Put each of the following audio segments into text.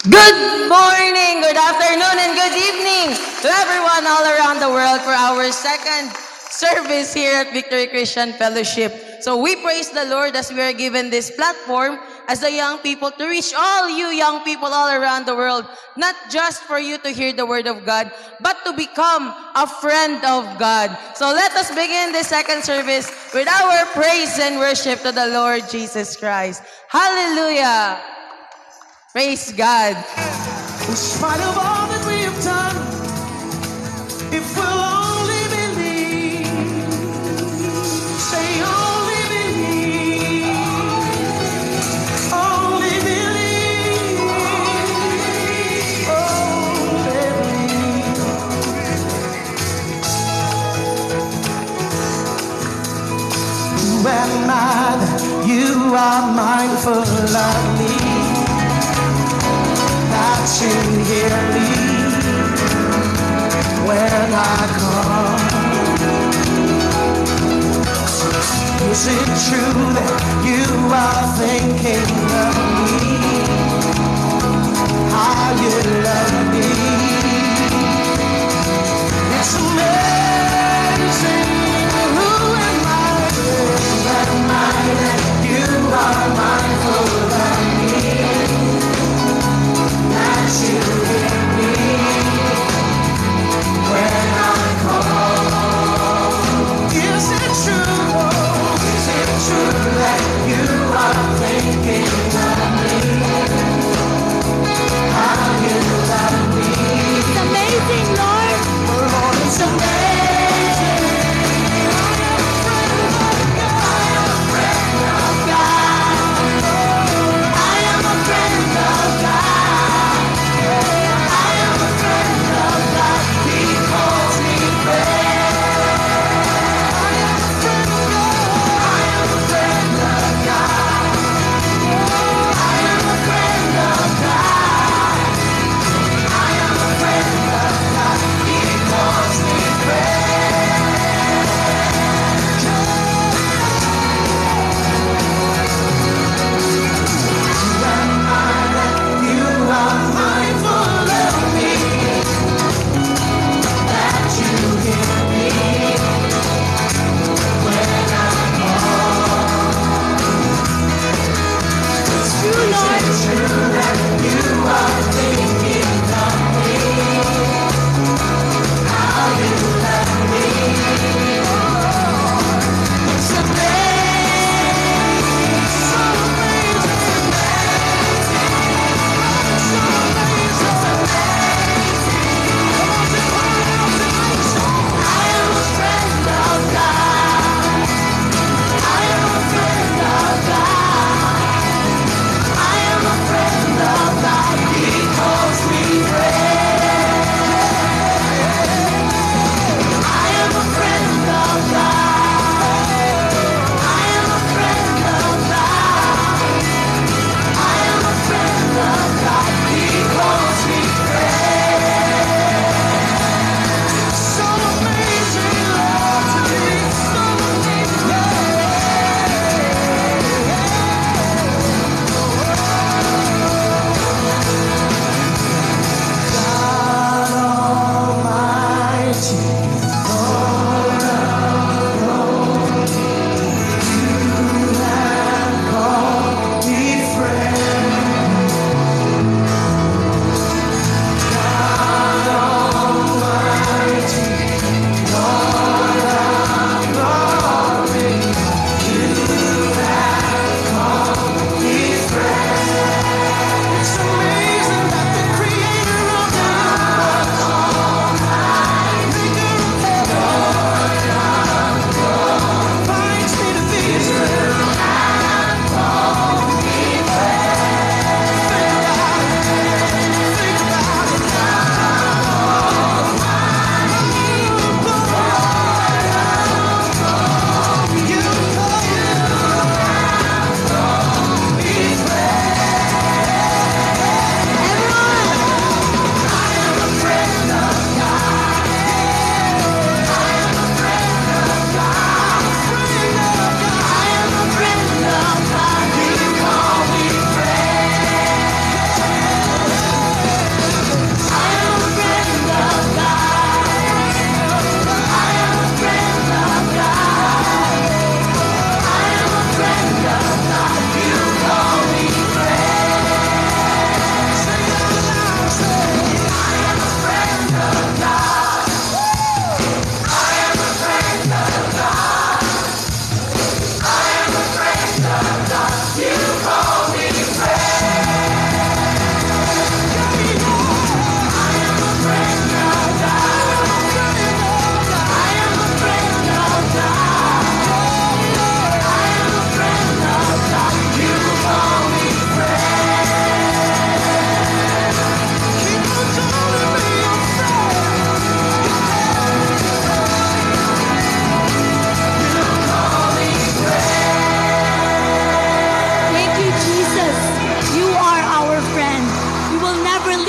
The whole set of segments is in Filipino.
Good morning, good afternoon, and good evening to everyone all around the world for our second service here at Victory Christian Fellowship. So we praise the Lord as we are given this platform as the young people to reach all you young people all around the world, not just for you to hear the word of God, but to become a friend of God. So let us begin this second service with our praise and worship to the Lord Jesus Christ. Hallelujah! Praise God. In spite of all that we have done, if we'll only believe, say only believe, only believe, only believe. Who am I that you are mindful of me? That you hear me when I call. Is it true that you are thinking of me? How you love me? It's amazing. Who am I? Who am I that you are mindful of me? That you hear me when I call. Is it true? Is it true that you are thinking of me?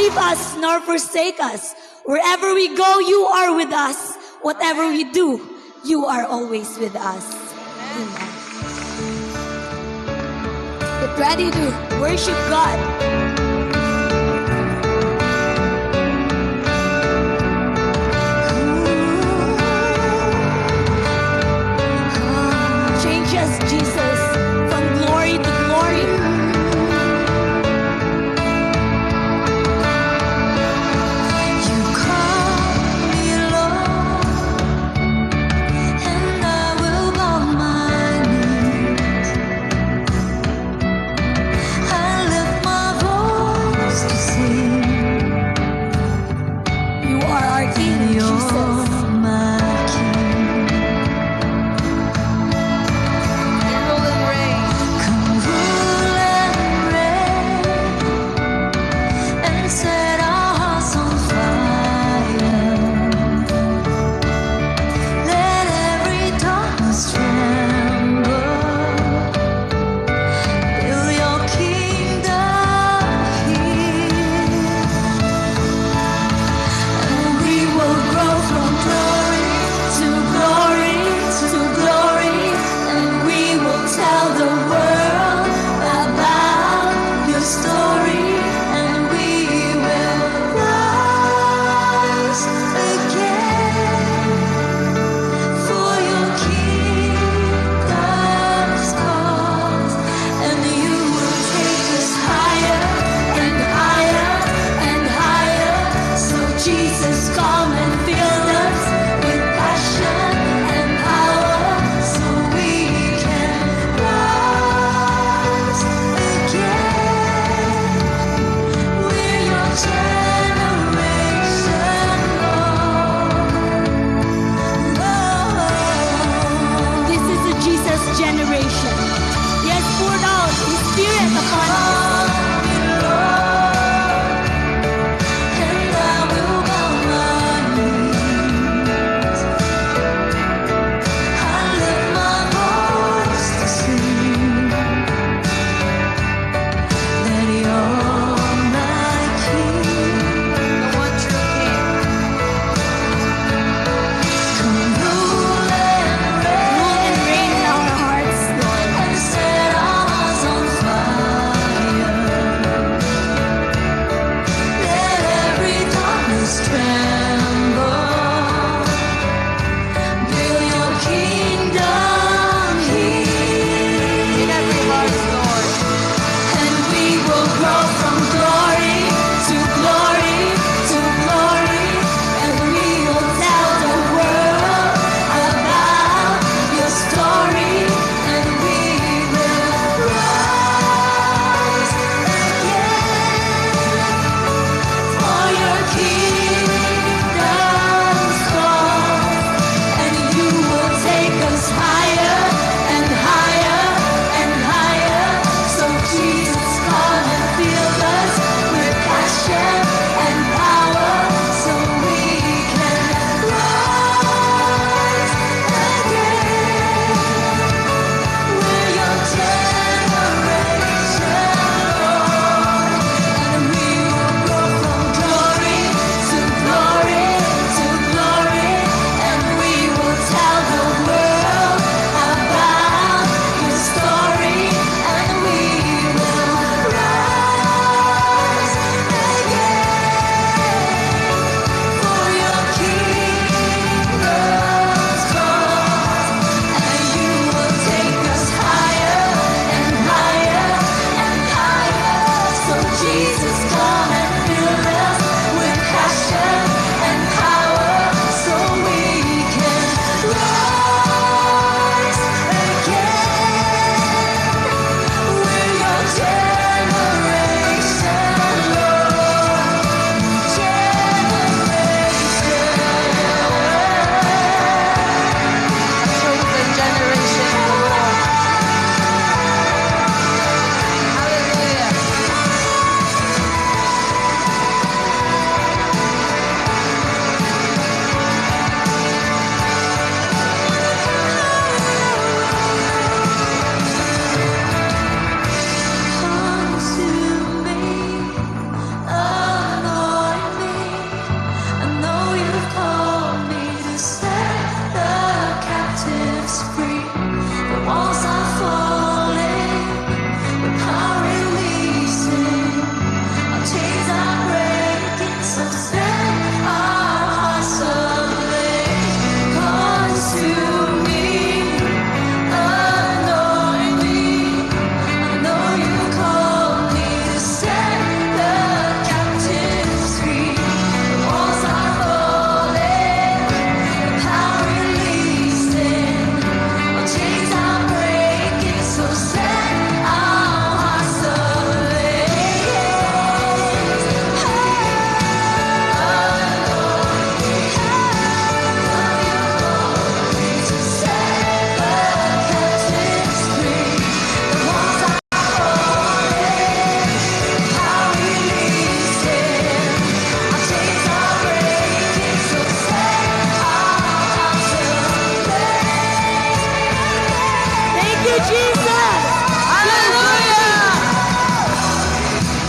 leave us nor forsake us. Wherever we go, you are with us. Whatever we do, you are always with us. Amen. Get ready to worship God. Change us, Jesus, from glory to glory. You call me Lord, and I will bow my knee. I lift my voice.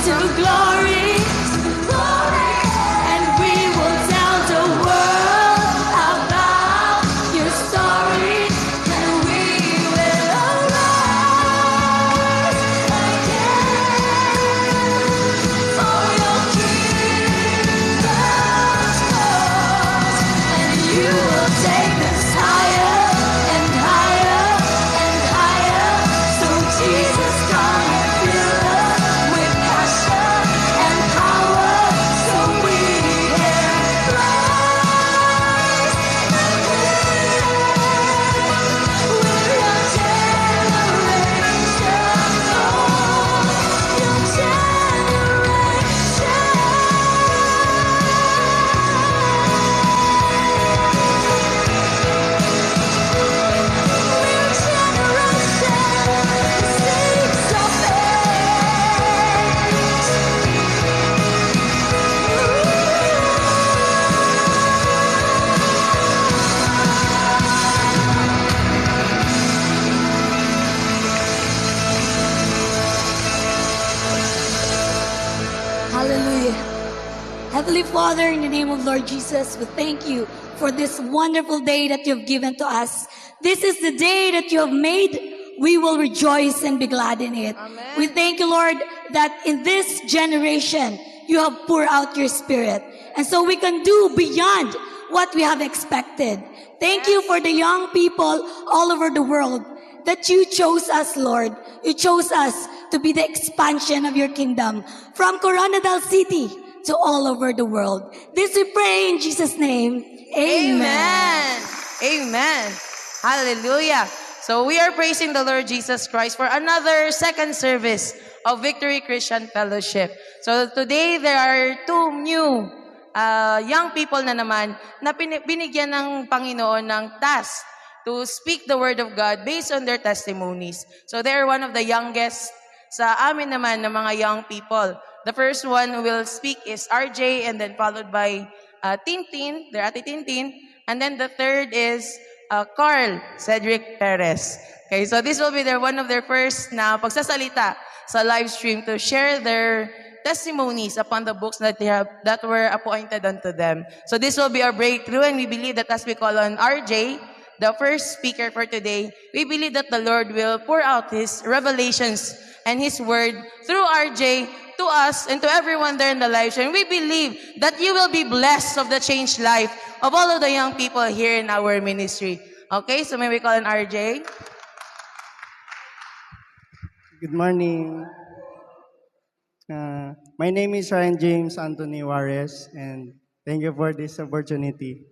to glory, and we will tell the world about your story, and we will arise again for your kingdom's cause, and you will take us higher and higher and higher. So Jesus, come and fill us with passion and power, so we can rise again with your generation, oh, your Hallelujah. Heavenly Father, in the name of Lord Jesus, we thank you for this wonderful day that you have given to us. This is the day that you have made. We will rejoice and be glad in it. We thank you, Lord, that in this generation, you have poured out your spirit. And so we can do beyond what we have expected. Thank you for the young people all over the world that you chose us, Lord. You chose us to be the expansion of your kingdom from Coronadal City to all over the world. This we pray in Jesus' name. Amen. Amen. Amen. Hallelujah. So we are praising the Lord Jesus Christ for another second service of Victory Christian Fellowship. So today there are two new young people na naman na binigyan ng Panginoon ng task to speak the word of God based on their testimonies. So they are one of the youngest sa amin naman na mga young people. The first one who will speak is RJ, and then followed by Tintin, their ate Tintin. And then the third is Carl Cedric Perez. Okay, so this will be one of their first na pagsasalita sa live stream to share their testimonies upon the books that that were appointed unto them. So this will be our breakthrough, and we believe that as we call on RJ, the first speaker for today, we believe that the Lord will pour out His revelations and His word through RJ to us and to everyone there in the live stream. We believe that you will be blessed of the changed life of all of the young people here in our ministry. Okay, so may we call on RJ? Good morning. My name is Ryan James Anthony Juarez, and thank you for this opportunity.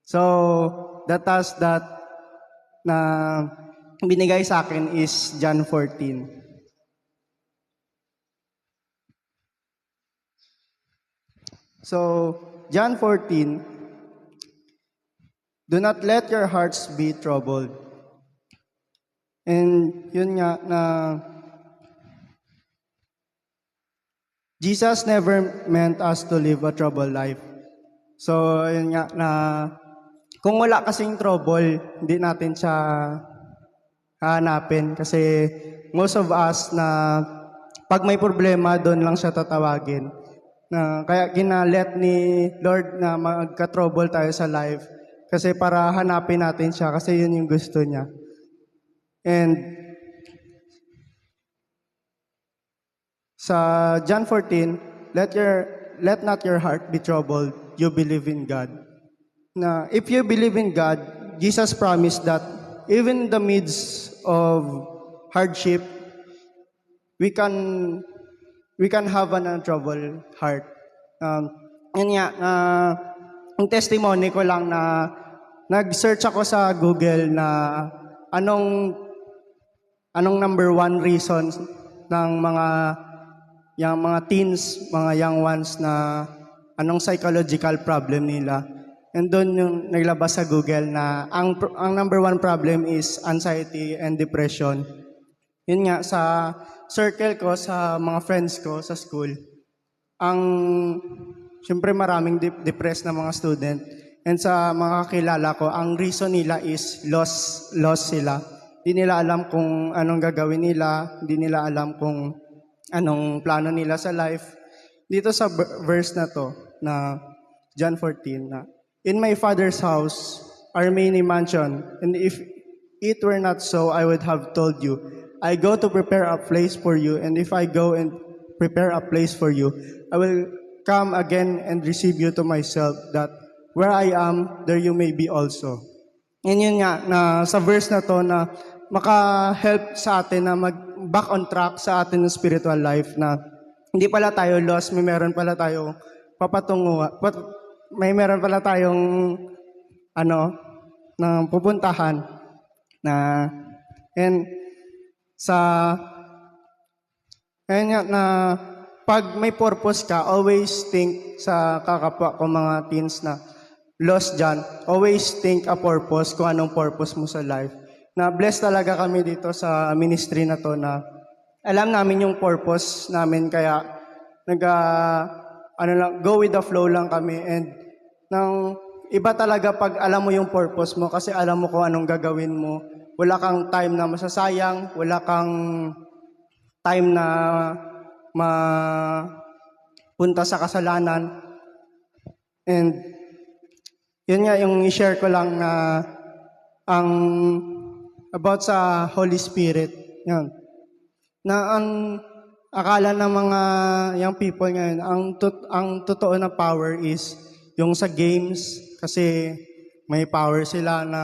So, the task that na binigay sa akin is John 14. So, John 14, do not let your hearts be troubled. And yun nga na Jesus never meant us to live a troubled life. So, yun nga na kung wala kasing trouble, hindi natin siya hahanapin. Kasi most of us na pag may problema, doon lang siya tatawagin. Na, kaya ginalet ni Lord na magka-trouble tayo sa life. Kasi para hanapin natin siya, kasi yun yung gusto niya. And sa John 14, let not your heart be troubled. You believe in God. Na if you believe in God, Jesus promised that even in the midst of hardship, we can have an untroubled heart. Yun nga, ang testimony ko lang na nag-search ako sa Google na anong number one reasons ng yung mga teens, mga young ones na anong psychological problem nila. And doon yung naglabas sa Google na ang number one problem is anxiety and depression. Yun nga, sa circle ko, sa mga friends ko sa school, siyempre maraming depressed na mga student. And sa mga kakilala ko, ang reason nila is lost sila. Hindi nila alam kung anong gagawin nila, hindi nila alam kung anong plano nila sa life. Dito sa verse na to, na John 14, na, "In my Father's house are many mansion, and if it were not so, I would have told you. I go to prepare a place for you, and if I go and prepare a place for you, I will come again and receive you to myself, that where I am, there you may be also." Yun nga, na sa verse na to na maka-help sa atin na mag-back on track sa atin ng spiritual life, na hindi pala tayo lost, may meron pala tayong may meron pala tayong na pupuntahan, na and sa ayun nga, na pag may purpose ka, always think sa kakapwa ko mga teens na lost dyan, always think a purpose kung anong purpose mo sa life. Na blessed talaga kami dito sa ministry na to, na alam namin yung purpose namin, kaya go with the flow lang kami. And nang iba talaga pag alam mo yung purpose mo, kasi alam mo kung anong gagawin mo. Wala kang time na masasayang, wala kang time na mapunta sa kasalanan. And yun nga yung i-share ko lang na about sa Holy Spirit. Yan. Na ang akala ng mga young people ngayon, ang totoo na power is yung sa games, kasi may power sila na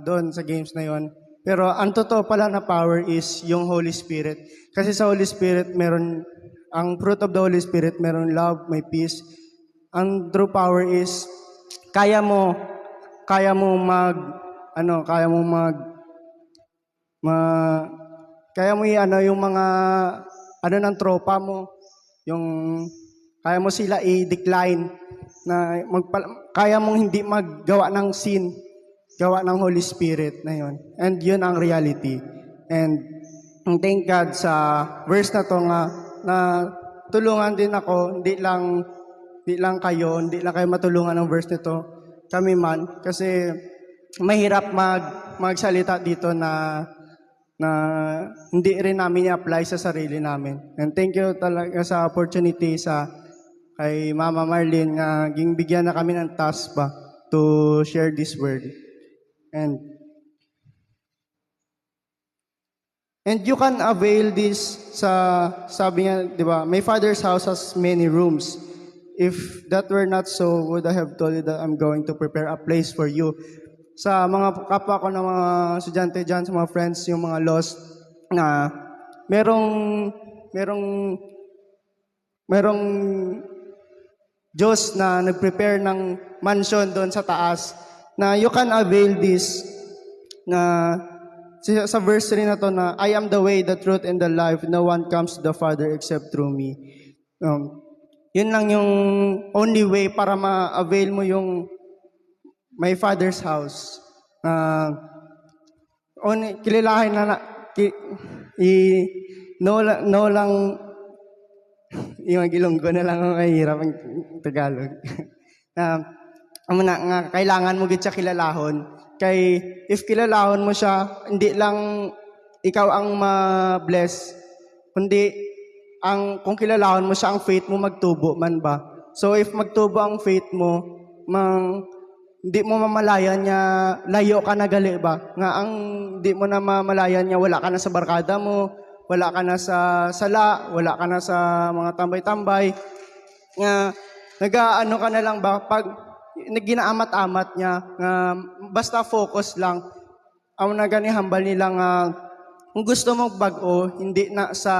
doon sa games na yon. Pero ang totoo pala na power is yung Holy Spirit. Kasi sa Holy Spirit, ang fruit of the Holy Spirit, meron love, may peace. Ang true power is kaya mo yung mga ng tropa mo, yung kaya mo sila i-decline, na kaya mong hindi maggawa ng sin, gawa ng Holy Spirit na yon. And yun ang reality. And thank God sa verse na to nga, na tulungan din ako, hindi lang kayo matulungan ng verse nito, kami man, kasi mahirap magsalita dito na hindi rin namin i-apply sa sarili namin. And thank you talaga sa opportunity kay Mama Marlene, nga bigyan na kami ng task ba to share this word. And you can avail this sabi niya, di ba, my Father's house has many rooms. If that were not so, would I have told you that I'm going to prepare a place for you. Sa mga kapwa ko na mga estudyante dyan, sa mga friends, yung mga lost, na merong Diyos na nag-prepare ng mansion doon sa taas, na you can avail this, na sa verse 3 na to, na I am the way, the truth, and the life. No one comes to the Father except through me. Yun lang yung only way para ma-avail mo yung my Father's house. Kililahin no lang yung Ilonggo na lang ang mahirap ang Tagalog. Kailangan mo gid siya kilalahon. Kay if kilalahon mo siya, hindi lang ikaw ang ma-bless, kundi kung kilalahon mo siya, ang faith mo magtubo man ba. So if magtubo ang faith mo, hindi mo mamalayan niya, layo ka na gali ba? Nga hindi mo na mamalayan niya, wala ka na sa barkada mo, wala ka na sa sala, wala ka na sa mga tambay-tambay. Nga, nag-ano ka na lang ba? Pag ginaamat-amat niya, nga, basta focus lang. Ang naganihambal nila nga, kung gusto mong bago, hindi na sa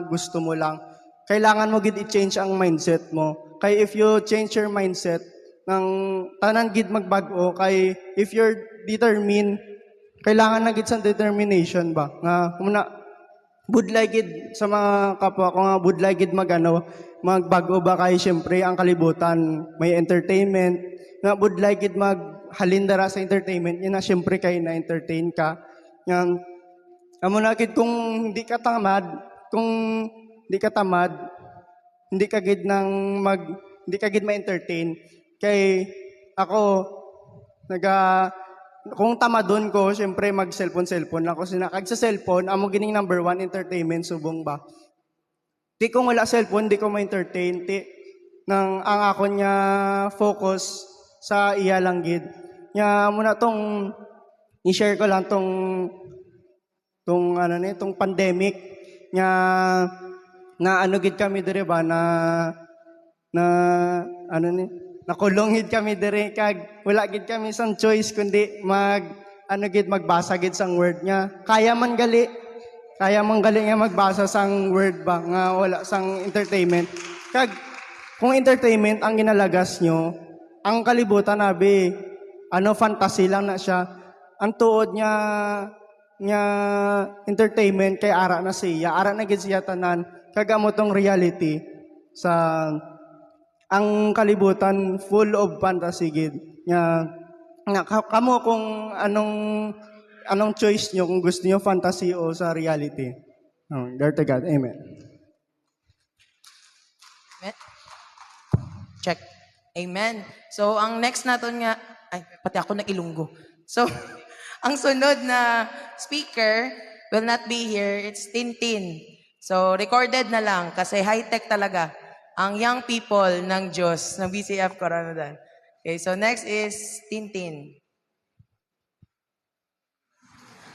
gusto mo lang. Kailangan mo gid i-change ang mindset mo. Kay if you change your mindset, ng tanan gid magbago, kay if you're determined, kailangan na gid sa determination ba? Nga muna budlay gid sa mga kapwa ko, nga budlay gid magbago ba, kay syempre ang kalibutan may entertainment, nga budlay gid maghalindara sa entertainment, yun na syempre kay na entertain ka. Nga amo na gid kung hindi ka tamad, hindi ka gid ma-entertain. Kay ako kung tamadon ko, syempre mag-cellphone lang ako. Kag sa cellphone, amo gining number 1 entertainment, subong ba. Di kung wala cellphone, di ko ma-entertain. Nang ang ako niya focus sa iya lang gid. Nya muna tong i-share ko lang tong tong pandemic nya na ano gid kami dire ba na nakulong gid kami dire kag wala gid kami sang choice kundi magbasa gid sang word niya. Kaya man gali nga magbasa sang word ba nga wala sang entertainment. Kag kung entertainment ang ginalagas nyo, ang kalibutan nabi fantasy lang na siya. Ang tuod niya entertainment kay ara na siya. Ara na gid siya tanan. Kagamo tong reality sa ang kalibutan full of fantasy gid. Nga kamo kung anong choice nyo kung gusto nyo fantasy o sa reality. Glory to God. Amen. Amen. Check. Amen. So, ang next natin nga, ay, pati ako nag-ilunggo. So, ang sunod na speaker will not be here. It's Tintin. So, recorded na lang kasi high-tech talaga ang young people ng Diyos, ng BCF Coronadal. Okay, so next is Tintin.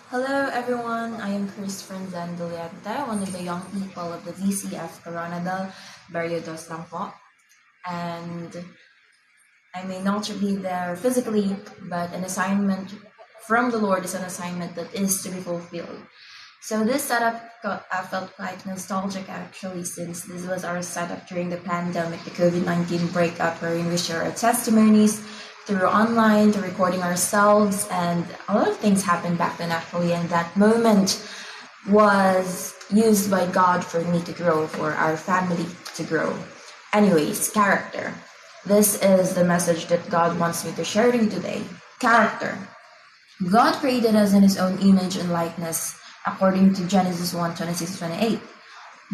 Hello everyone, I am Chris Franzen Doliente, one of the young people of the VCF Coronadal, Barrio dos lang po. And I may not be there physically, but an assignment from the Lord is an assignment that is to be fulfilled. So this setup felt quite nostalgic actually, since this was our setup during the pandemic, the COVID-19 breakout, wherein we share our testimonies through online, to recording ourselves, and a lot of things happened back then actually, and that moment was used by God for me to grow, for our family to grow. Anyways, character. This is the message that God wants me to share to you today. Character. God created us in His own image and likeness, according to Genesis 1:26-28.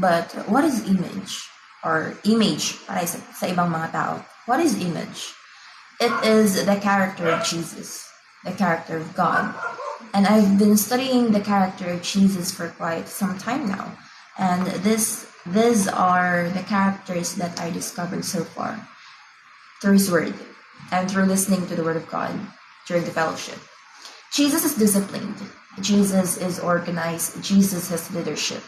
But what is image? Or image, para sa ibang mga tao. What is image? It is the character of Jesus, the character of God. And I've been studying the character of Jesus for quite some time now. And these are the characters that I discovered so far through His Word and through listening to the Word of God during the fellowship. Jesus is disciplined. Jesus is organized. Jesus has leadership.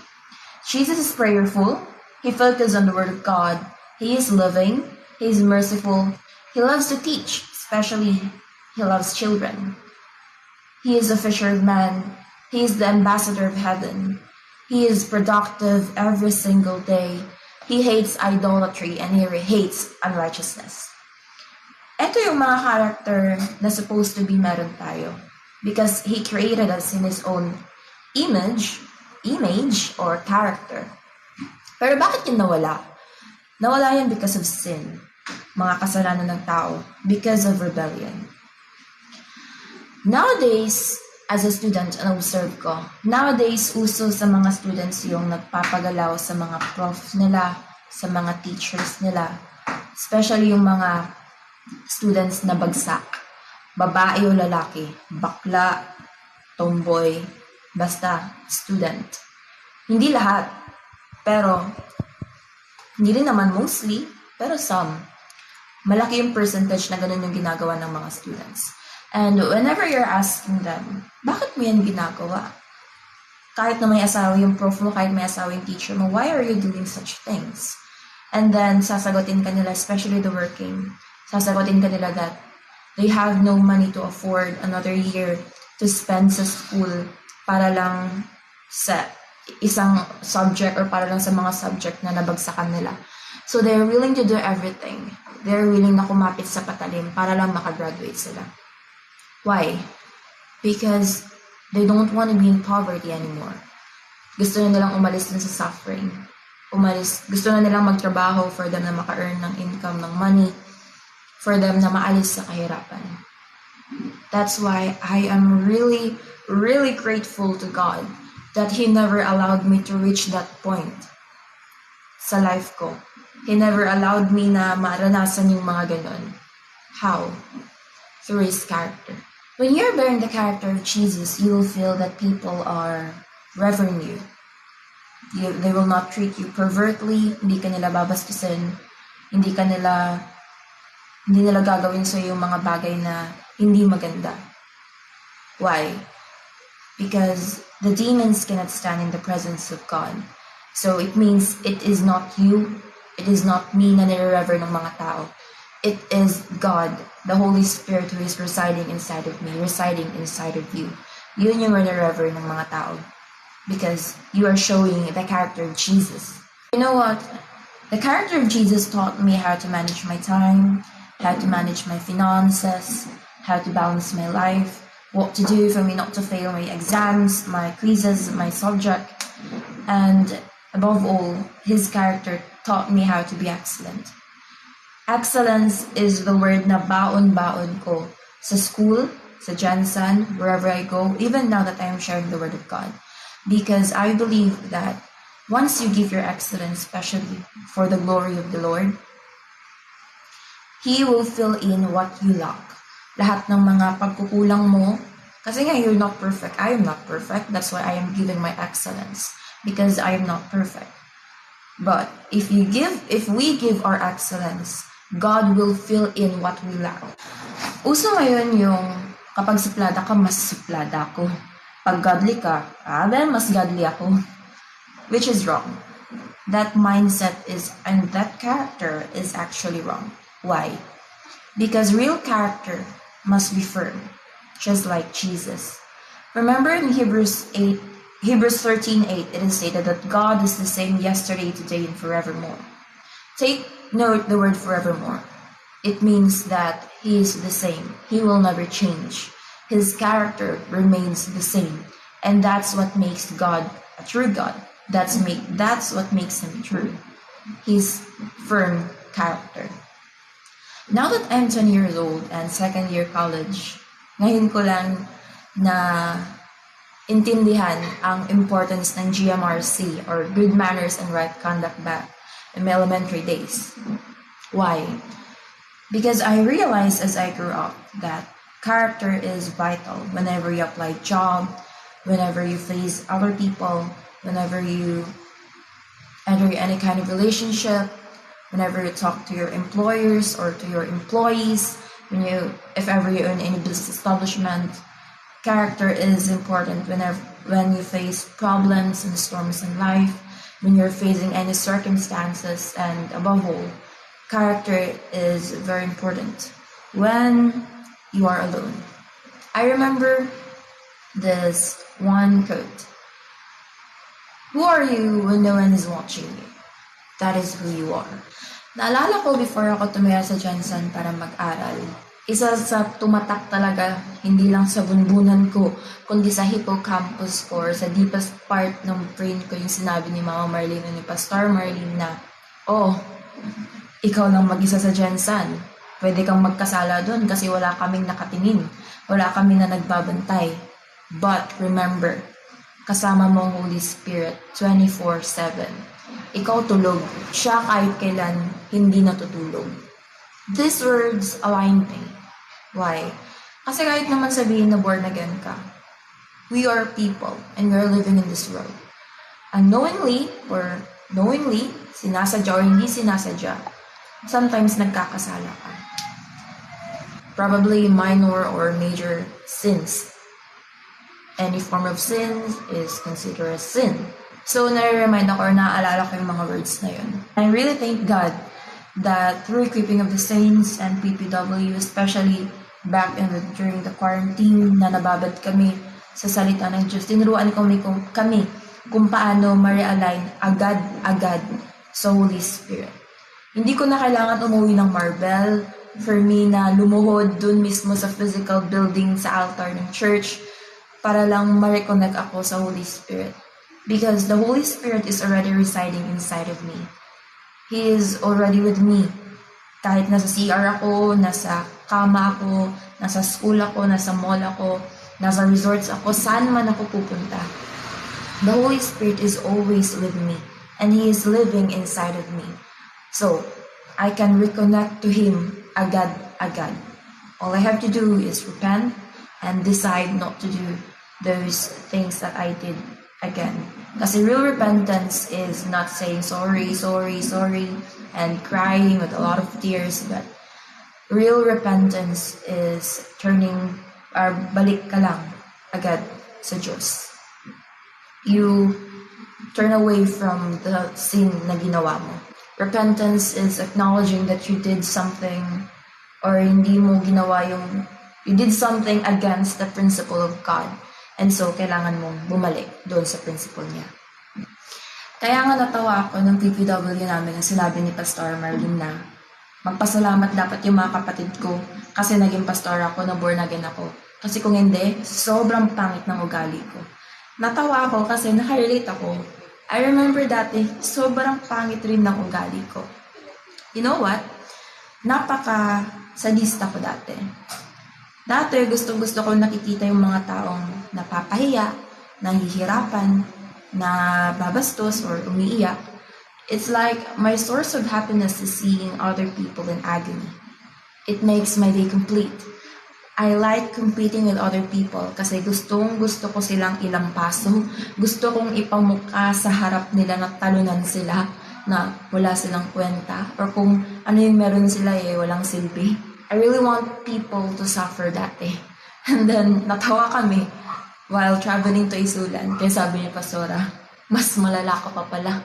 Jesus is prayerful. He focuses on the Word of God. He is loving. He is merciful. He loves to teach, especially he loves children. He is a fisher of men. He is the ambassador of heaven. He is productive every single day. He hates idolatry and he hates unrighteousness. Ito yung mga character na supposed to be meron tayo, because He created us in His own image or character. Pero bakit yun nawala? Nawala yan because of sin. Mga kasalanan ng tao, because of rebellion. Nowadays, as a student, observe ko, nowadays, uso sa mga students yung nagpapagalaw sa mga prof nila, sa mga teachers nila, especially yung mga students na bagsak. Babae o lalaki, bakla, tomboy, basta student. Hindi lahat, pero hindi rin naman mostly, pero some. Malaki yung percentage na ganun yung ginagawa ng mga students. And whenever you're asking them, bakit mo yan ginagawa? Kahit na may asawa yung prof mo, kahit may asawa yung teacher mo, why are you doing such things? And then, sasagutin kanila, especially the working, sasagutin kanila that they have no money to afford another year to spend sa school para lang sa isang subject or para lang sa mga subject na nabagsakan nila. So they're willing to do everything. They're willing na kumapit sa patalim para lang makagraduate sila. Why? Because they don't want to be in poverty anymore. Gusto na nilang umalis din sa suffering. Gusto na nilang magtrabaho for them na maka-earn ng income, ng money, for them na maalis sa kahirapan. That's why I am really, really grateful to God that He never allowed me to reach that point sa life ko. He never allowed me na maranasan yung mga ganon. How? Through His character. When you're bearing the character of Jesus, you will feel that people are revering you. They will not treat you pervertly, hindi ka nila babastusin, hindi nila gagawin sa yung mga bagay na hindi maganda. Why? Because the demons cannot stand in the presence of God. So it means it is not you, it is not me na nire-rever ng mga tao. It is God, the Holy Spirit who is residing inside of me, residing inside of you. Yun yung nire-rever ng mga tao. Because you are showing the character of Jesus. You know what? The character of Jesus taught me how to manage my time, how to manage my finances, how to balance my life, what to do for me not to fail my exams, my quizzes, my subject. And above all, his character taught me how to be excellent. Excellence is the word na baon-baon ko sa school, sa Jensen, wherever I go, even now that I am sharing the word of God. Because I believe that once you give your excellence, especially for the glory of the Lord, He will fill in what you lack. Lahat ng mga pagkukulang mo, kasi nga you're not perfect. I am not perfect. That's why I am giving my excellence. Because I am not perfect. But if we give our excellence, God will fill in what we lack. Uso ngayon yung kapag suplada ka, mas suplada ako. Pag godly ka, mas godly ako. Which is wrong. That mindset and that character is actually wrong. Why? Because real character must be firm, just like Jesus. Remember in Hebrews 13:8, it is stated that God is the same yesterday, today, and forevermore. Take note the word forevermore. It means that He is the same. He will never change. His character remains the same. And that's what makes God a true God. That's what makes Him true. His firm character. Now that I'm 20 years old and second year college, ngayon ko lang na intindihan ang importance ng GMRC or Good Manners and Right Conduct back in my elementary days. Why? Because I realized as I grew up that character is vital whenever you apply job, whenever you face other people, whenever you enter any kind of relationship, whenever you talk to your employers or to your employees, if ever you own any business establishment, character is important when you face problems and storms in life, when you're facing any circumstances, and above all, character is very important when you are alone. I remember this one quote. Who are you when no one is watching you? That is who you are. Naalala ko before ako tumira sa Jensen para mag-aral, isa sa tumatak talaga, hindi lang sa bunbunan ko, kundi sa hippocampus ko or sa deepest part ng brain ko yung sinabi ni Mama Marlene o ni Pastor Marlene na, ikaw lang mag-isa sa Jensen. Pwede kang magkasala doon kasi wala kaming nakatingin. Wala kami na nagbabantay. But remember, kasama mo ang Holy Spirit 24/7. Ikaw tulog, siya kahit kailan hindi natutulog. These words aligned me. Why? Kasi kahit naman sabihin na born again ka, we are people and we are living in this world. Unknowingly or knowingly, sinasadya or hindi sinasadya, sometimes nagkakasala ka. Probably minor or major sins. Any form of sin is considered as sin. So, nare-remind ako or naaalala ko yung mga words na yun. I really thank God that through equipping of the saints and PPW, especially back during the quarantine na nababad kami sa salita ng Diyos, tinuruan kami kung paano ma-realign agad-agad sa Holy Spirit. Hindi ko na kailangan umuwi ng Marbel for me na lumuhod dun mismo sa physical building sa altar ng church para lang ma-reconnect ako sa Holy Spirit. Because the Holy Spirit is already residing inside of me. He is already with me. Kahit nasa CR ako, nasa kama ako, nasa school ako, nasa mall ako, nasa resorts ako, saan man ako pupunta. The Holy Spirit is always with me. And He is living inside of me. So, I can reconnect to Him agad-agad. All I have to do is repent and decide not to do those things that I did again. Kasi real repentance is not saying sorry, sorry, sorry, and crying with a lot of tears, but real repentance is turning, or balik ka lang agad sa Diyos. You turn away from the sin na ginawa mo. Repentance is acknowledging that you did something or hindi mo ginawa you did something against the principle of God. And so, kailangan mong bumalik doon sa principle niya. Kaya nga natawa ako ng PPW namin na sinabi ni Pastor Marlene na magpasalamat dapat yung mga kapatid ko kasi naging pastor ako, na born again ako. Kasi kung hindi, sobrang pangit ng ugali ko. Natawa ako kasi nakarelate ako. I remember dati, sobrang pangit rin ng ugali ko. You know what? Napaka-sadista ko dati. Dati, gustong-gusto ko nakikita yung mga taong napapahiya, nahihirapan, na babastos or umiiyak. It's like my source of happiness is seeing other people in agony. It makes my day complete. I like competing with other people kasi gusto ko silang ilampaso. Gusto kong ipamukha sa harap nila na talunan sila na wala silang kwenta or kung ano yung meron sila walang silbi. I really want people to suffer that day. And then, natawa kami while traveling to Isulan. Kaya sabi ni Pastora, mas malala ka pa pala.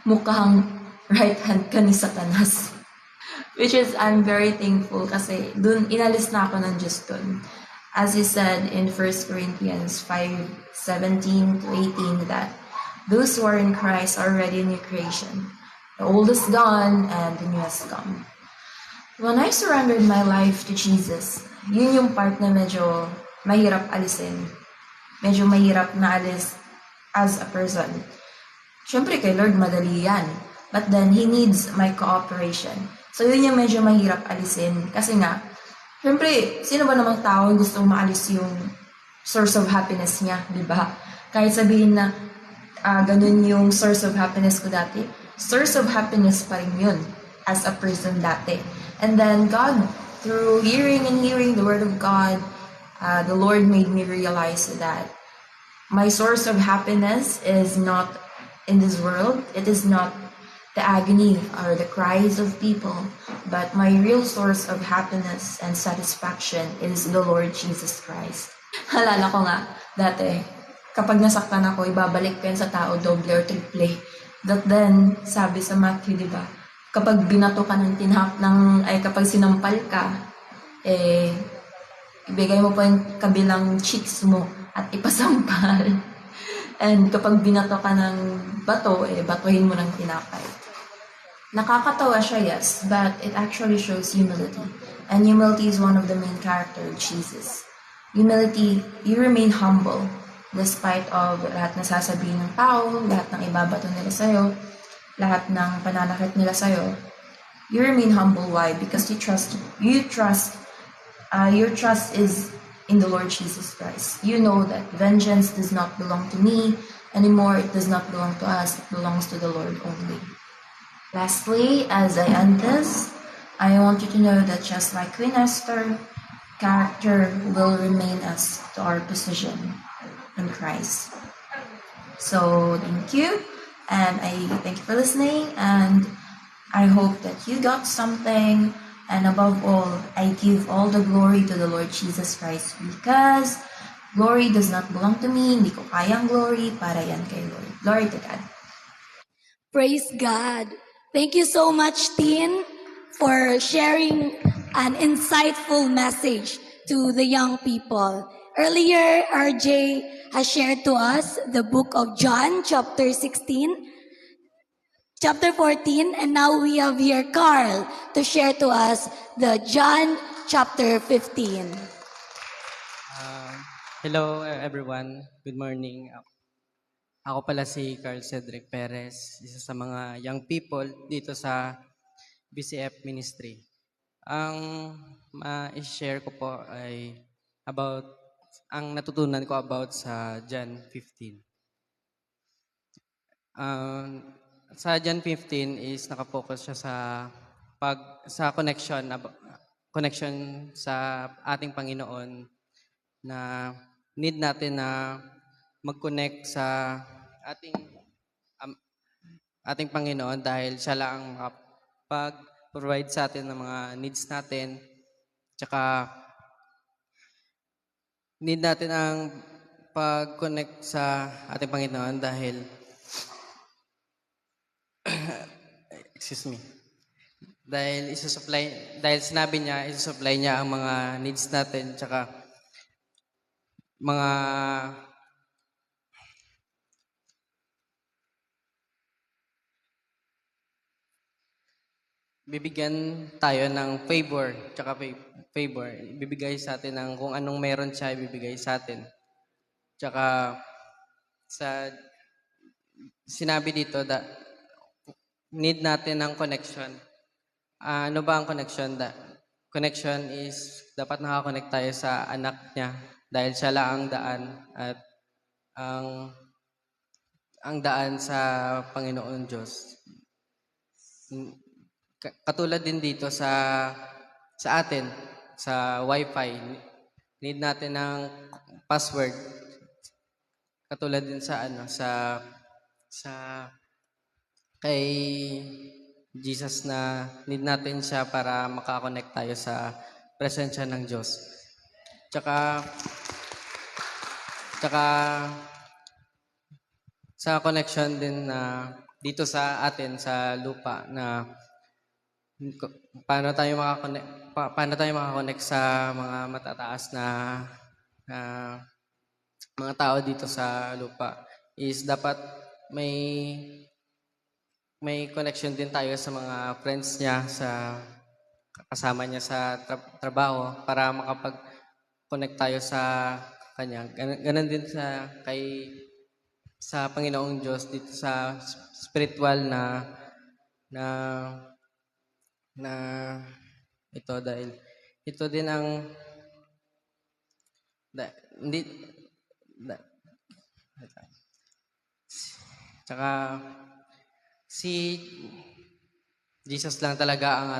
Mukhang right hand ka ni Satanas. Which is, I'm very thankful kasi dun, inalis na ako ng Diyos dun. As he said in 1 Corinthians 5:17 to 18 that those who are in Christ are already a new creation. The old is gone and the new has come. When I surrendered my life to Jesus, yun yung part na medyo mahirap alisin. Medyo mahirap na alis as a person. Siyempre kay Lord madali yan. But then, He needs my cooperation. So yun yung medyo mahirap alisin. Kasi nga, siyempre, sino ba namang tao yung gustong maalis yung source of happiness niya, di ba? Kahit sabihin na ganun yung source of happiness ko dati, source of happiness pa rin yun as a person dati. And then God, through hearing the Word of God, the Lord made me realize that my source of happiness is not in this world. It is not the agony or the cries of people, but my real source of happiness and satisfaction is the Lord Jesus Christ. Halala ko nga, dati, kapag nasaktan ako, ibabalik ko yan sa tao, doble or triple. But then, sabi sa Matthew, di ba, kapag binato ka ng kapag sinampal ka, ibigay mo pa yung kabilang cheeks mo at ipasampal. And kapag binato ka ng bato, batuhin mo ng tinapay. Nakakatawa siya, yes, but it actually shows humility. And humility is one of the main character of Jesus. Humility, you remain humble despite of lahat na sasabihin ng tao, lahat ng ibabato nila sa'yo, lahat ng pananakit nila sa'yo. You remain humble. Why? Because your trust is in the Lord Jesus Christ. You know that vengeance does not belong to me anymore. It does not belong to us. It belongs to the Lord only. Lastly, as I end this, I want you to know that just like Queen Esther, character will remain as to our position in Christ. So, thank you. And I thank you for listening. And I hope that you got something. And above all, I give all the glory to the Lord Jesus Christ because glory does not belong to me. Hindi ko kayang glory, para yan kay Lord. Glory to God. Praise God. Thank you so much, Tin, for sharing an insightful message to the young people. Earlier, RJ has shared to us the book of John, chapter 16, chapter 14, and now we have here Carl to share to us the John chapter 15. Hello everyone, good morning. Ako pala si Carl Cedric Perez, isa sa mga young people dito sa BCF Ministry. Ang ma-share ko po ay ang natutunan ko about sa John 15. Sa John 15 is nakapokus siya sa connection sa ating Panginoon na need natin na mag-connect sa ating um, ating Panginoon dahil siya lang ang makapag-provide sa atin ng mga needs natin. Tsaka need natin ang pag-connect sa ating Panginoon dahil excuse me. Dahil sinabi niya, isusupply niya ang mga needs natin tsaka mga bibigyan tayo ng favor, tsaka favor. Ibibigay sa atin ng kung anong meron siya, ibibigay sa atin. Tsaka sa sinabi dito need natin ng connection. Ano ba ang connection? Connection is dapat nakakonect tayo sa anak niya dahil siya lang ang daan at ang daan sa Panginoon Diyos. Katulad din dito sa atin, sa Wi-Fi, need natin ng password. Katulad din sa kay Jesus na need natin siya para makakonect tayo sa presensya ng Diyos. Tsaka sa connection din na dito sa atin sa lupa na paano tayo makakonect sa mga matataas na mga tao dito sa lupa is dapat may connection din tayo sa mga friends niya, sa kasama niya sa trabaho para makapag-connect tayo sa kanya. Ganun din sa Panginoong Diyos dito sa spiritual na ito dahil ito din ang tsaka si Jesus lang talaga ang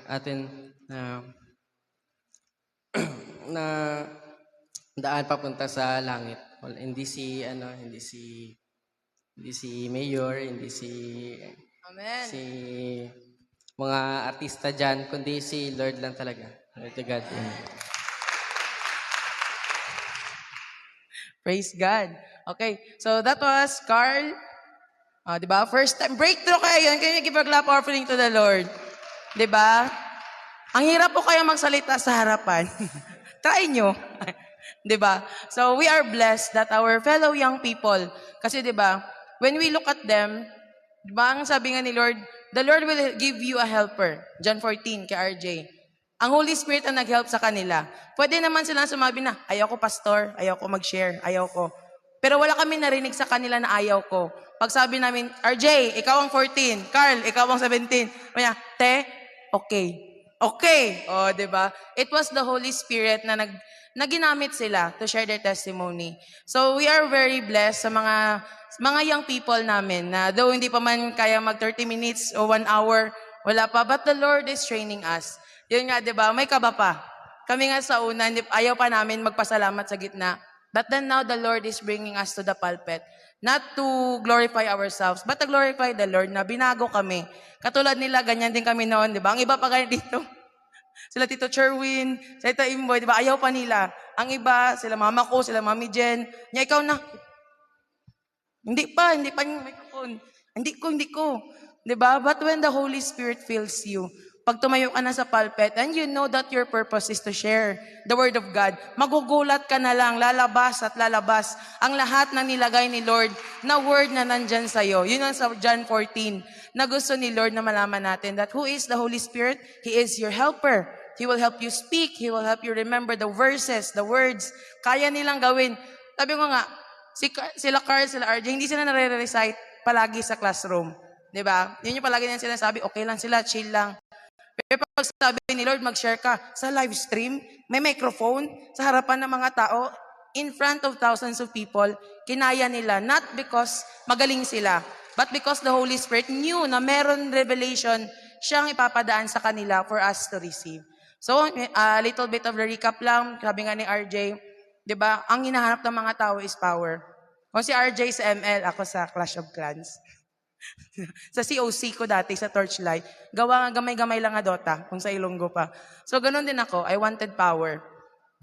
atin na daan papunta sa langit. Well, hindi si mayor, hindi Amen. si mga artista diyan, kundi si Lord lang talaga. Lord to God. Amen. Praise God. Okay, so that was Carl. Di ba? First time, breakthrough kayo yun. Can you give a clap offering to the Lord? Di ba? Ang hirap po kayo magsalita sa harapan. Try nyo. Di ba? So, we are blessed that our fellow young people, kasi di ba, when we look at them, di ba, ang sabi nga ni Lord, the Lord will give you a helper. John 14, kay RJ. Ang Holy Spirit ang nag-help sa kanila. Pwede naman silang sumabi na, ayaw ko pastor, ayaw ko mag-share, ayaw ko. Pero wala kami narinig sa kanila na ayaw ko. Pag sabi namin, RJ, ikaw ang 14. Carl, ikaw ang 17. Maya, okay. Okay. O, di ba? It was the Holy Spirit na ginamit sila to share their testimony. So, we are very blessed sa mga young people namin na though hindi pa man kaya mag 30 minutes o 1 hour, wala pa. But the Lord is training us. Yun nga, di ba? May kaba pa. Kami nga sa una, ayaw pa namin magpasalamat sa gitna. But then now the Lord is bringing us to the pulpit. Not to glorify ourselves, but to glorify the Lord na binago kami. Katulad nila, ganyan din kami noon, di ba? Ang iba pa ganyan dito. Sila Tito Cherwin, sila Tito Imboy, di ba? Ayaw pa nila. Ang iba, sila mama ko, sila mami Jen. Nya, ikaw na. Hindi pa yung microphone. Hindi ko. Di ba? But when the Holy Spirit fills you, pag tumayo ka na sa pulpit, and you know that your purpose is to share the Word of God, magugulat ka na lang, lalabas at lalabas ang lahat ng nilagay ni Lord na word na nandyan sa'yo. Yun ang sa John 14, na gusto ni Lord na malaman natin that who is the Holy Spirit? He is your helper. He will help you speak. He will help you remember the verses, the words. Kaya nilang gawin. Sabi ko nga, sila Carl, sila RJ, hindi sila nare-recite palagi sa classroom. Diba? Yun yung palagi nilang sinasabi, okay lang sila, chill lang. Pero pag sabi ni Lord, mag-share ka sa live stream, may microphone, sa harapan ng mga tao, in front of thousands of people, kinaya nila, not because magaling sila, but because the Holy Spirit knew na meron revelation siyang ipapadaan sa kanila for us to receive. So, a little bit of the recap lang, sabi nga ni RJ, di ba, ang hinahanap ng mga tao is power. O si RJ sa ML, ako sa Clash of Clans. Sa COC ko dati, sa Torchlight, gawa nga gamay-gamay lang nga Dota, kung sa Ilonggo pa. So, ganun din ako. I wanted power.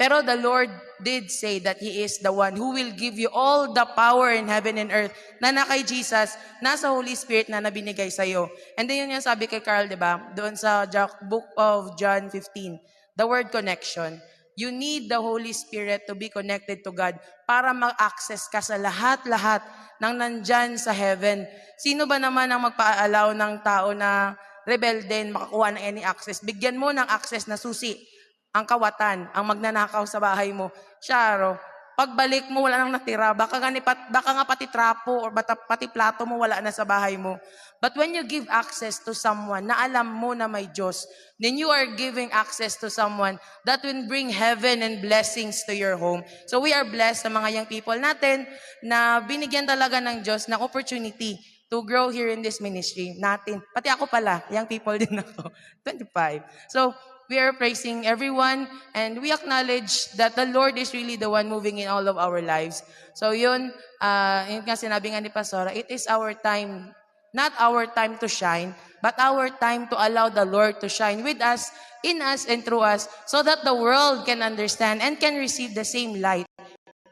Pero the Lord did say that He is the one who will give you all the power in heaven and earth na kay Jesus, nasa Holy Spirit na nabinigay sa'yo. And then yun yung sabi kay Carl, di ba? Doon sa book of John 15, the word connection. You need the Holy Spirit to be connected to God para mag-access ka sa lahat-lahat ng nandyan sa heaven. Sino ba naman ang magpa-allow ng tao na rebelde makakuha ng any access? Bigyan mo ng access na susi. Ang kawatan, ang magnanakaw sa bahay mo. Syaro, pagbalik mo, wala nang natira. Baka nga pati trapo or pati plato mo, wala na sa bahay mo. But when you give access to someone na alam mo na may Diyos, then you are giving access to someone that will bring heaven and blessings to your home. So we are blessed sa mga young people natin na binigyan talaga ng Diyos ng opportunity to grow here in this ministry natin. Pati ako pala, young people din ako, 25. So, we are praising everyone and we acknowledge that the Lord is really the one moving in all of our lives. So yun nga sinabi nga ni Pastora, it is our time, not our time to shine, but our time to allow the Lord to shine with us, in us, and through us, so that the world can understand and can receive the same light.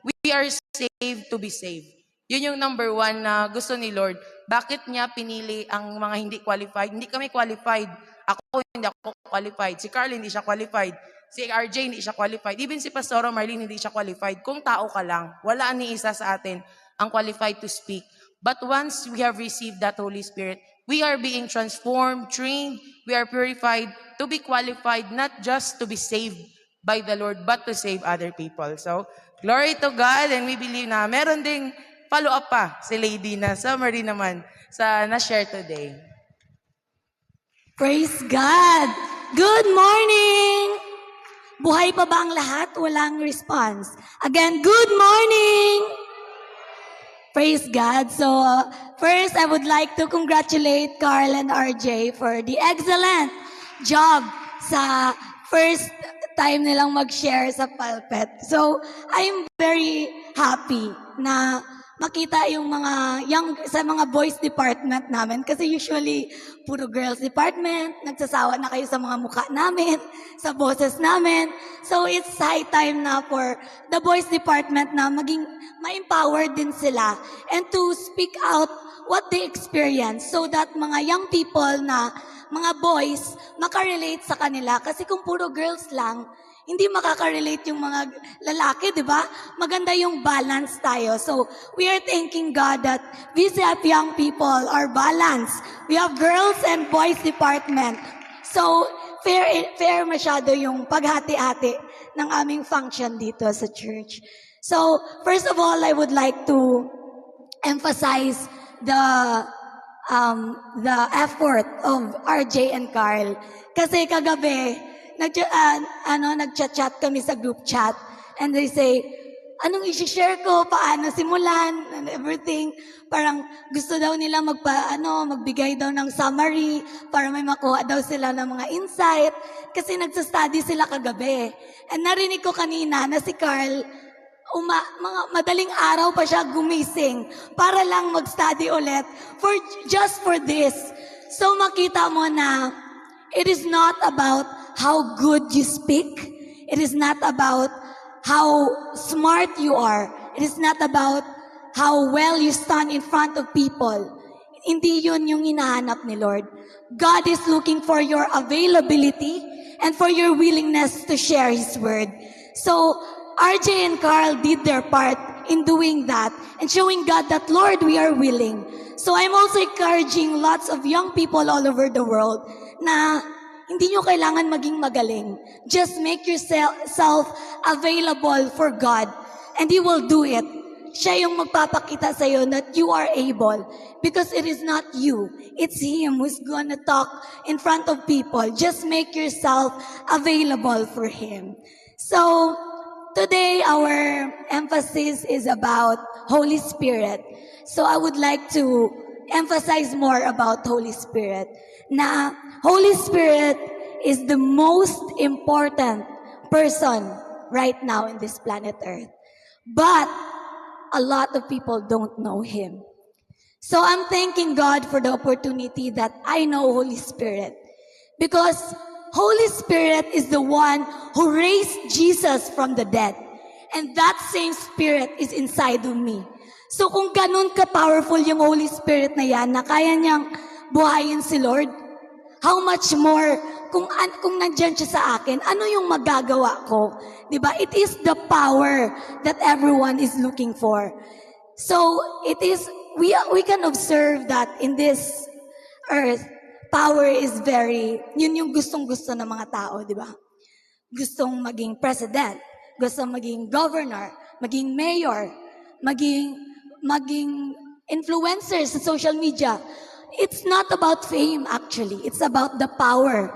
We are saved to be saved. Yun yung number one na gusto ni Lord. Bakit niya pinili ang mga hindi qualified? Hindi kami qualified. Ako, hindi ako qualified. Si Carl, hindi siya qualified. Si RJ, hindi siya qualified. Even si Pastora Marlene, hindi siya qualified. Kung tao ka lang, wala ni isa sa atin ang qualified to speak. But once we have received that Holy Spirit, we are being transformed, trained, we are purified to be qualified, not just to be saved by the Lord, but to save other people. So, glory to God, and we believe na meron ding follow-up pa si Lady na summary naman sa na-share today. Praise God! Good morning! Buhay pa ba ang lahat? Walang response. Again, good morning! Praise God. So, first, I would like to congratulate Carl and RJ for the excellent job sa first time nilang mag-share sa pulpit. So, I'm very happy na makita yung mga sa mga boys department namin kasi usually puro girls department, nagsasawa na kayo sa mga mukha namin, sa boses namin. So it's high time na for the boys department na maging ma-empower din sila and to speak out what they experience so that mga young people na mga boys makarelate sa kanila kasi kung puro girls lang, hindi makaka-relate yung mga lalaki, di ba? Maganda yung balance tayo. So, we are thanking God that VCF young people are balanced. We have girls and boys department. So, fair masyado yung paghati-hati ng aming function dito sa church. So, first of all, I would like to emphasize the effort of RJ and Carl. Kasi kagabi, nagchat-chat kami sa group chat and they say, anong i-share ko, paano simulan, and everything. Parang gusto daw nila magbigay daw ng summary para may makuha daw sila ng mga insight kasi nagsa-study sila kagabi. And narinig ko kanina na si Carl, mga madaling araw pa siya gumising para lang mag-study ulit just for this. So makita mo na it is not about how good you speak. It is not about how smart you are. It is not about how well you stand in front of people. Hindi yun yung hinahanap ni Lord. God is looking for your availability and for your willingness to share His word. So, RJ and Carl did their part in doing that and showing God that, Lord, we are willing. So, I'm also encouraging lots of young people all over the world na hindi nyo kailangan maging magaling. Just make yourself available for God and He will do it. Siya yung magpapakita sa'yo that you are able because it is not you. It's Him who's gonna talk in front of people. Just make yourself available for Him. So, today our emphasis is about Holy Spirit. So, I would like to emphasize more about Holy Spirit. Na Holy Spirit is the most important person right now in this planet Earth. But a lot of people don't know Him. So I'm thanking God for the opportunity that I know Holy Spirit. Because Holy Spirit is the one who raised Jesus from the dead. And that same Spirit is inside of me. So kung ganun ka-powerful yung Holy Spirit na yan, na kaya niyang buhayin si Lord, how much more kung nandyan siya sa akin, ano yung magagawa ko? Diba? It is the power that everyone is looking for. So it is, we can observe that in this earth, power is very, yun yung gustong-gusto ng mga tao, di ba? Gustong maging president, gustong maging governor, maging mayor, maging influencers sa social media. It's not about fame actually. It's about the power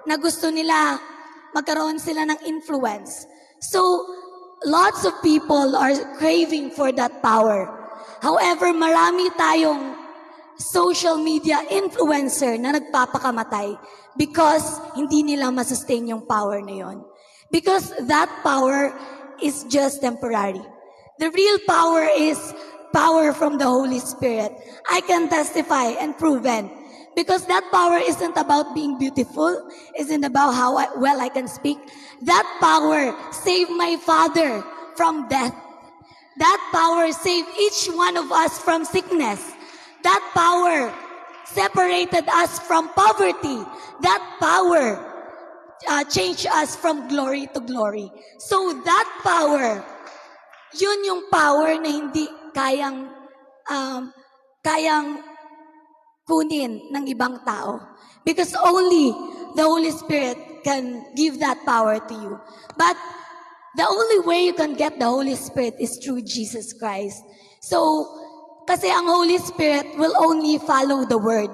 na gusto nila magkaroon sila ng influence. So, lots of people are craving for that power. However, marami tayong social media influencer na nagpapakamatay because hindi nila masustain yung power na yon. Because that power is just temporary. The real power is power from the Holy Spirit. I can testify and proven. Because that power isn't about being beautiful, isn't about how well I can speak. That power saved my father from death. That power saved each one of us from sickness. That power separated us from poverty. That power changed us from glory to glory. So that power, yun yung power na hindi kayang kunin ng ibang tao. Because only the Holy Spirit can give that power to you. But the only way you can get the Holy Spirit is through Jesus Christ. So, kasi ang Holy Spirit will only follow the Word.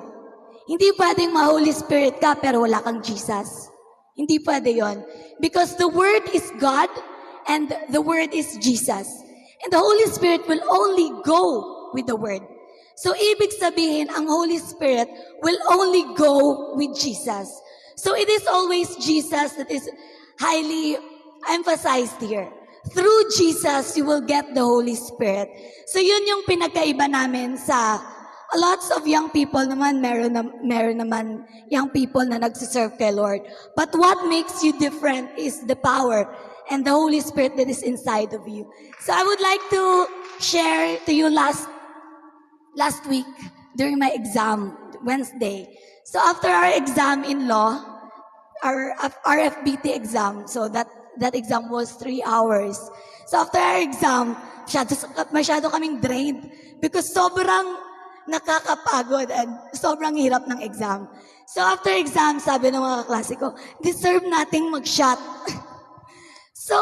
Hindi pwedeng ma-Holy Spirit ka pero wala kang Jesus. Hindi pwede yon. Because the Word is God and the Word is Jesus. And the Holy Spirit will only go with the Word. So, ibig sabihin, ang Holy Spirit will only go with Jesus. So, it is always Jesus that is highly emphasized here. Through Jesus, you will get the Holy Spirit. So, yun yung pinagkaiba namin sa lots of young people naman, meron naman young people na nagsiserve kay Lord. But what makes you different is the power and the Holy Spirit that is inside of you. So, I would like to share to you last week during my exam, Wednesday. So after our exam in law, our RFBT exam, so that exam was 3 hours. So after our exam, masyado kaming drained because sobrang nakakapagod and sobrang hirap ng exam. So after exam, sabi ng mga kaklase ko, deserve nating mag-shot. So,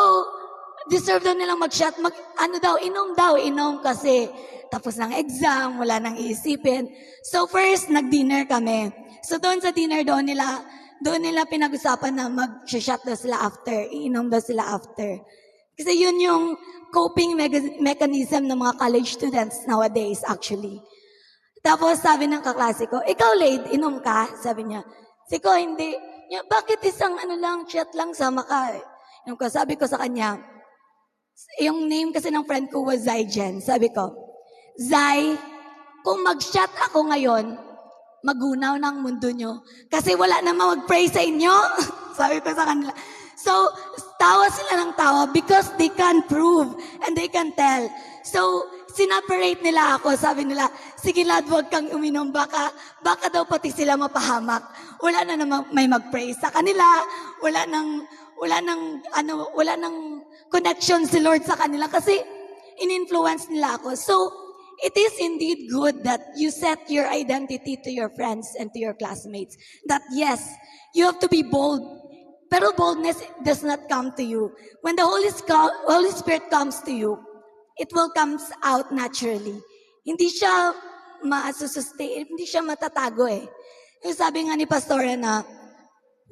deserve daw nilang mag-shot. Inom kasi tapos ng exam, wala nang iisipin. So first, nag-dinner kami. So doon sa dinner, doon nila pinag-usapan na mag-shot daw sila after, iinom daw sila after. Kasi yun yung coping mechanism ng mga college students nowadays actually. Tapos sabi ng kaklase ko, ikaw Lade, inom ka? Sabi niya. Sabi ko, hindi. Niya, bakit isang shot lang sama ka? Inom ko, sabi ko sa kanya, yung name kasi ng friend ko was Zygen. Sabi ko, Zay, kung mag-shot ako ngayon, magunaw ng mundo nyo. Kasi wala namang mag-pray sa inyo. Sabi ko sa kanila. So, tawa sila ng tawa because they can prove and they can tell. So, sinaperate nila ako. Sabi nila, sige lad, huwag kang uminom. Baka daw pati sila mapahamak. Wala na namang may mag-pray sa kanila. Wala nang connection si Lord sa kanila kasi in-influence nila ako. So, it is indeed good that you set your identity to your friends and to your classmates. That yes, you have to be bold. Pero boldness does not come to you. When the Holy Spirit comes to you, it will come out naturally. Hindi siya ma-sustain, hindi siya matatago eh. Yung sabi nga ni Pastora na,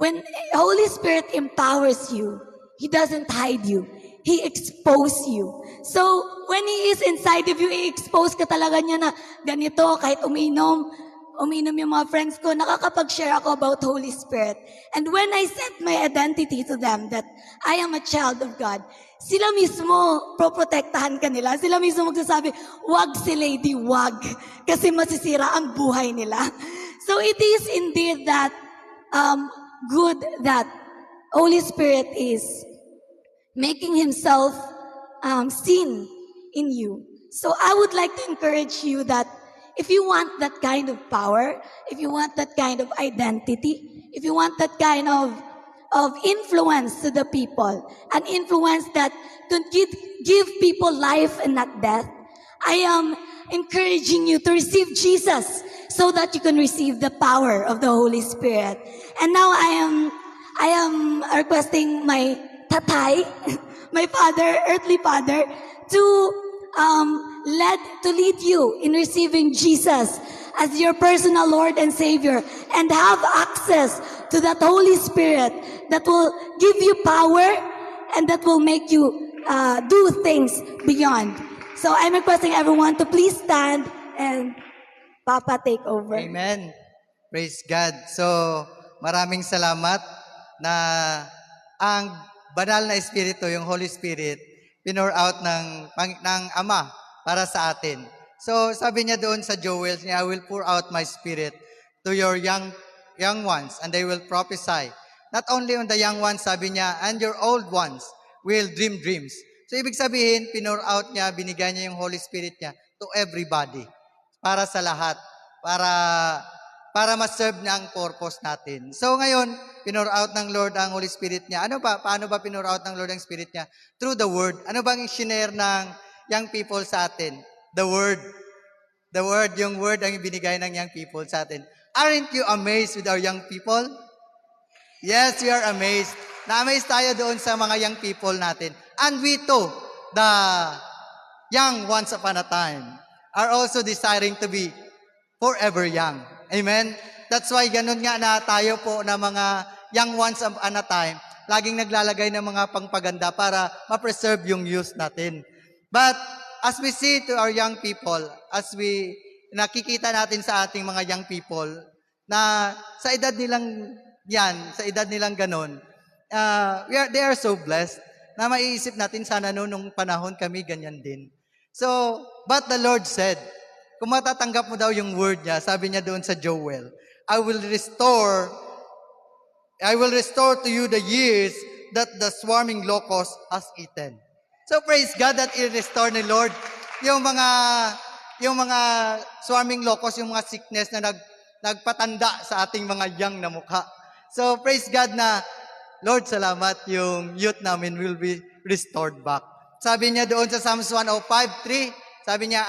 when Holy Spirit empowers you, He doesn't hide you. He exposes you. So, when He is inside of you, i-expose ka talaga niya na ganito, kahit uminom, uminom yung mga friends ko, nakakapag-share ako about Holy Spirit. And when I set my identity to them that I am a child of God, sila mismo, proprotektahan ka nila. Sila mismo magsasabi, wag si lady, wag. Kasi masisira ang buhay nila. So it is indeed that good that Holy Spirit is making Himself seen in you. So I would like to encourage you that if you want that kind of power, if you want that kind of identity, if you want that kind of influence to the people, an influence that can give people life and not death, I am encouraging you to receive Jesus so that you can receive the power of the Holy Spirit. And now I am requesting my tatay, my father, earthly father, to lead you in receiving Jesus as your personal Lord and Savior, and have access to that Holy Spirit that will give you power and that will make you do things beyond. So I'm requesting everyone to please stand and Papa take over. Amen. Praise God. So, maraming salamat na ang banal na Espiritu, yung Holy Spirit, pinor out ng Ama para sa atin. So, sabi niya doon sa Joel, I will pour out my Spirit to your young ones and they will prophesy. Not only on the young ones, sabi niya, and your old ones will dream dreams. So, ibig sabihin, pinor out niya, binigay niya yung Holy Spirit niya to everybody. Para sa lahat. Para ma-serve niya ang purpose natin. So, ngayon, pinor out ng Lord ang Holy Spirit niya. Paano ba pinor out ng Lord ang Spirit niya? Through the Word. Ano bang i-share ng young people sa atin? The Word. The Word, yung Word ang ibinigay ng young people sa atin. Aren't you amazed with our young people? Yes, we are amazed. Na-amaze tayo doon sa mga young people natin. And we too, the young once upon a time, are also desiring to be forever young. Amen? That's why ganun nga na tayo po na mga young ones upon a time, laging naglalagay ng mga pangpaganda para ma-preserve yung youth natin. But as we see to our young people, as we nakikita natin sa ating mga young people, na sa edad nilang yan, sa edad nilang ganun, they are so blessed na maiisip natin sana nung panahon kami ganyan din. So, but the Lord said, kung matatanggap mo daw yung word niya, sabi niya doon sa Joel, I will restore to you the years that the swarming locust has eaten. So praise God that i-restore ni Lord yung mga swarming locust, yung mga sickness na nagpatanda sa ating mga young na mukha. So praise God na, Lord, salamat, yung youth namin will be restored back. Sabi niya doon sa Psalms 105:3, sabi niya,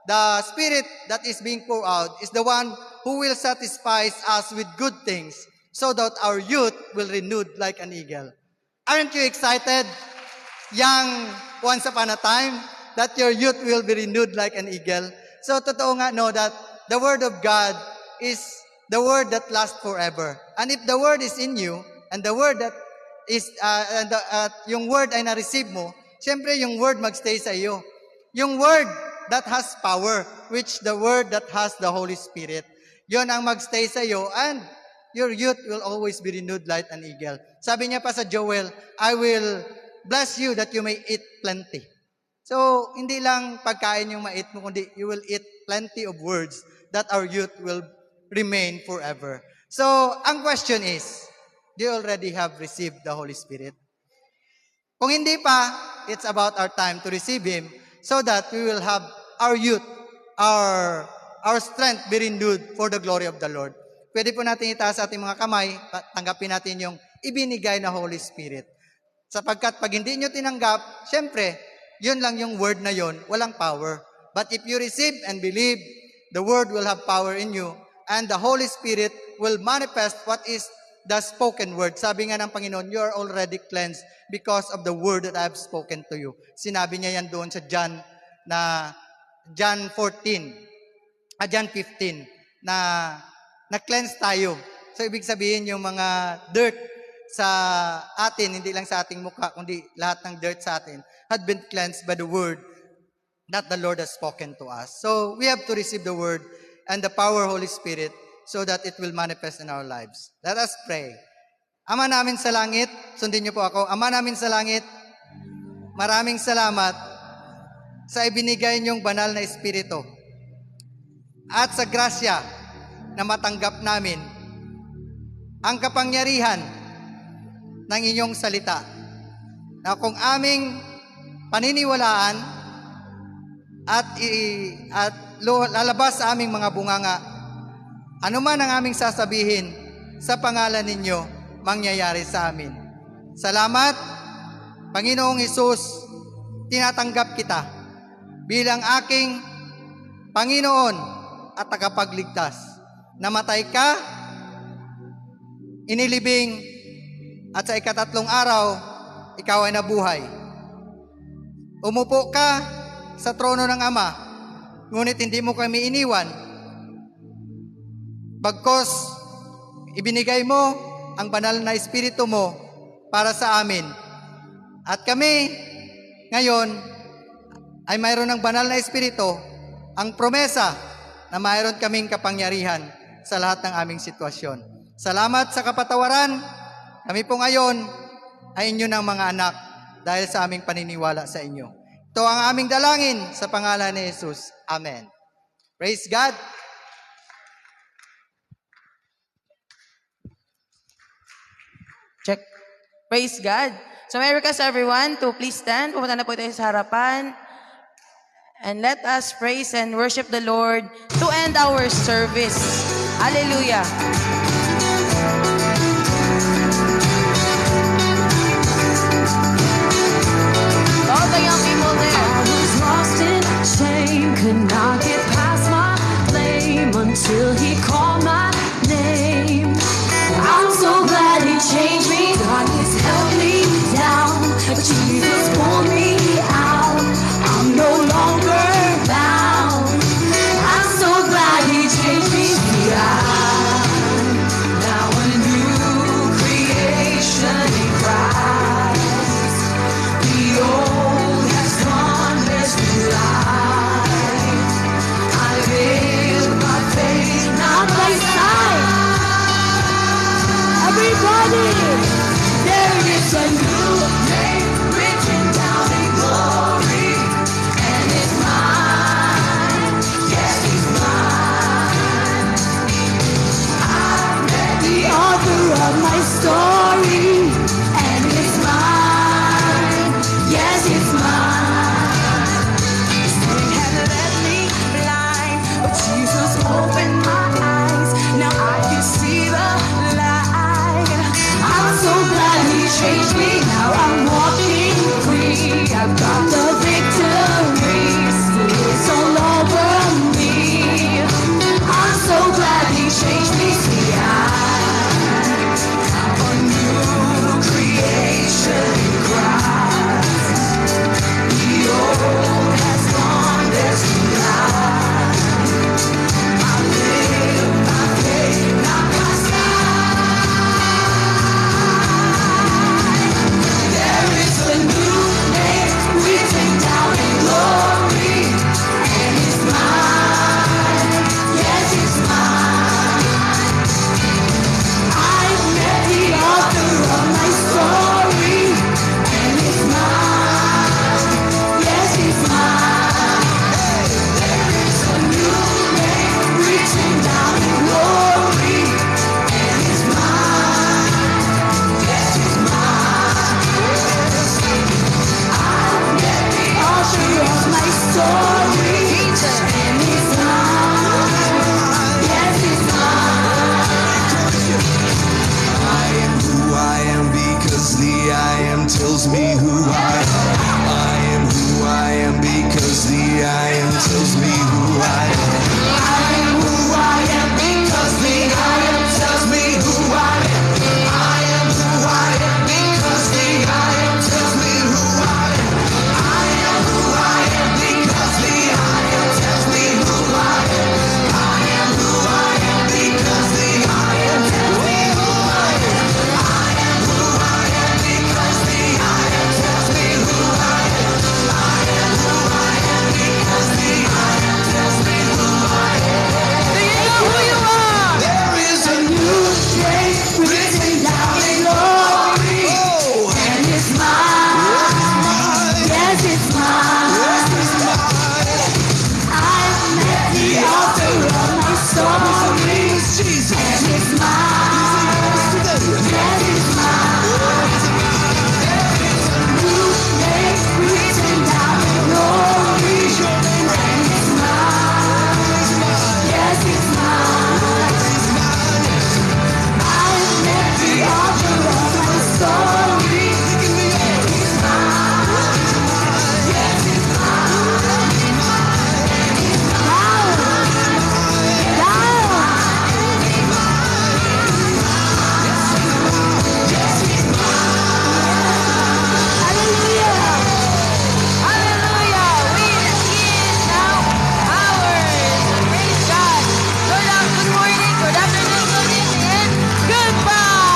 the Spirit that is being poured out is the one who will satisfy us with good things so that our youth will renewed like an eagle. Aren't you excited, young once upon a time, that your youth will be renewed like an eagle? So totoo nga no, that the Word of God is the Word that lasts forever. And if the Word is in you, and the Word that is, yung Word ay na-receive mo, siyempre yung Word magstay sa iyo. Yung Word that has power, which the Word that has the Holy Spirit, yon ang magstay sa iyo, and your youth will always be renewed like an eagle. Sabi niya pa sa Joel, I will bless you that you may eat plenty. So, hindi lang pagkain yung ma-eat mo, kundi you will eat plenty of words that our youth will remain forever. So, ang question is, do you already have received the Holy Spirit? Kung hindi pa, it's about our time to receive Him so that we will have our youth, our strength be renewed for the glory of the Lord. Pwede po natin itaas sa ating mga kamay, tanggapin natin yung ibinigay na Holy Spirit. Sapagkat pag hindi nyo tinanggap, syempre, yun lang yung word na yun, walang power. But if you receive and believe, the word will have power in you, and the Holy Spirit will manifest what is the spoken word. Sabi nga ng Panginoon, you are already cleansed because of the word that I have spoken to you. Sinabi niya yan doon sa John 15, na cleanse tayo. So, ibig sabihin yung mga dirt sa atin, hindi lang sa ating mukha, kundi lahat ng dirt sa atin, had been cleansed by the word that the Lord has spoken to us. So we have to receive the word and the power of Holy Spirit so that it will manifest in our lives. Let us pray. Ama namin sa langit, sundin niyo po ako. Ama namin sa langit, maraming salamat sa ibinigay niyong banal na Espiritu at sa grasya na matanggap namin ang kapangyarihan ng inyong salita na kung aming paniniwalaan at lalabas sa aming mga bunganga, anuman ang aming sasabihin sa pangalan ninyo, mangyayari sa amin. Salamat, Panginoong Hesus, tinatanggap kita bilang aking Panginoon at tagapagligtas. Namatay ka, inilibing, at sa ikatatlong araw, ikaw ay nabuhay. Umupo ka sa trono ng Ama, ngunit hindi mo kami iniwan. Bagkos, ibinigay mo ang banal na Espiritu mo para sa amin. At kami, ngayon, ay mayroon ng banal na Espiritu, ang promesa na mayroon kaming kapangyarihan sa lahat ng aming sitwasyon. Salamat sa kapatawaran. Kami po ngayon ay inyo ng mga anak dahil sa aming paniniwala sa inyo. Ito ang aming dalangin sa pangalan ni Jesus. Amen. Praise God. Check. Praise God. So may request everyone to please stand. Pumunta na po tayo sa harapan. And let us praise and worship the Lord to end our service. Hallelujah. All the young people there. I was lost in shame, could not get past my blame until he called my name. I'm so glad he changed me. Darkness held me down, but Jesus pulled me out. I'm no longer bound. I'm so glad he changed me. See, I'm now a new creation in Christ. The old has gone, there's new life. I live by faith, not by sight. Everybody, there is a new name written down in glory, and it's mine. Yes, it's mine. I met the author of my story.